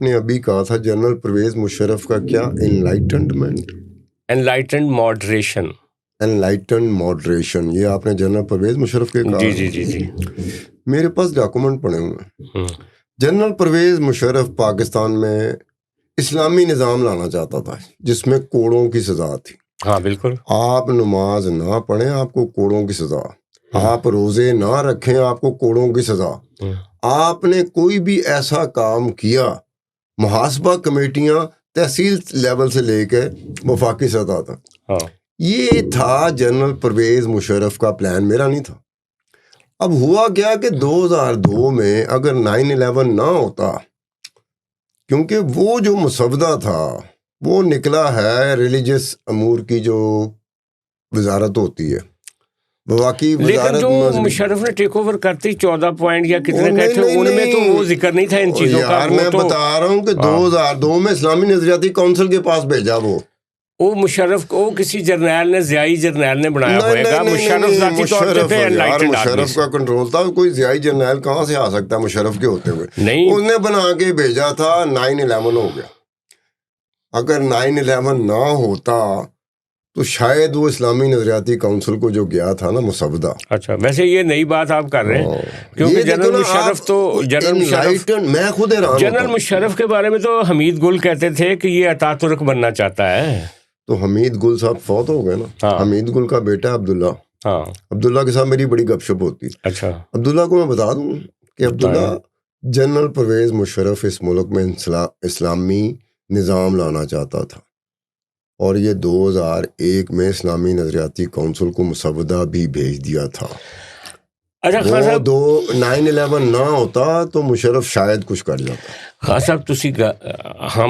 نے ابھی کہا تھا جنرل پرویز مشرف کا کیا انلائٹنڈمنٹ، انلائٹنڈ ماڈریشن، یہ آپ نے جنرل پرویز مشرف کے کہا؟ جی میرے پاس ڈاکومنٹ پڑے ہوئے ہیں۔ جنرل پرویز مشرف پاکستان میں اسلامی نظام لانا چاہتا تھا جس میں کوڑوں کی سزا تھی۔ ہاں بالکل، آپ نماز نہ پڑھیں آپ کو کوڑوں کی سزا، آپ روزے نہ رکھیں آپ کو کوڑوں کی سزا، آپ نے کوئی بھی ایسا کام کیا محاسبہ کمیٹیاں تحصیل لیول سے لے کے وفاقی سطح تک۔ یہ تھا جنرل پرویز مشرف کا پلان، میرا نہیں تھا۔ اب ہوا کیا کہ 2002 میں اگر 9/11 نہ ہوتا، کیونکہ وہ جو مسودہ تھا وہ نکلا ہے ریلیجس امور کی جو وزارت ہوتی ہے، واقعی لیکن جو مشرف نے ٹیک اوور کرتی 14 پوائنٹ یا کتنے کہے تھے ان میں تو وہ ذکر نہیں تھا ان چیزوں کا۔ یار میں بتا رہا ہوں کہ 2002 میں اسلامی نظریاتی کونسل کے پاس بھیجا وہ مشرف کو کسی جرنیل نے، ضیائی جرنیل نے بنایا ہوئے گا۔ مشرف ذاتی طور پہ تھے انلائٹنڈ آدمی، مشرف کا کنٹرول تھا، کوئی ضیائی جرنیل کہاں سے آ سکتا ہے مشرف کے ہوتے ہوئے؟ نہیں، اس نے بنا کے بھیجا تھا، 9/11 ہو گیا۔ اگر 9/11 نہ ہوتا تو شاید وہ اسلامی نظریاتی کونسل کو جو گیا تھا نا مسودہ۔ اچھا، ویسے یہ نئی بات آپ کر رہے ہیں، کیونکہ جنرل مشرف تو میں خود جنرل مشرف کے بارے میں تو حمید گل کہتے تھے کہ یہ اتا ترک بننا چاہتا ہے۔ تو حمید گل صاحب فوت ہو گئے نا، حمید گل کا بیٹا عبداللہ، عبداللہ کے ساتھ میری بڑی گپ شپ ہوتی۔ اچھا، عبداللہ کو میں بتا دوں کہ عبداللہ جنرل پرویز مشرف اس ملک میں اسلامی نظام لانا چاہتا تھا، اور یہ 2001 میں اسلامی نظریاتی کونسل کو مسودہ بھی بھیج دیا تھا۔ اچھا وہ 9/11 نہ ہوتا تو مشرف شاید کچھ کر جاتا۔ خان صاحب، ہم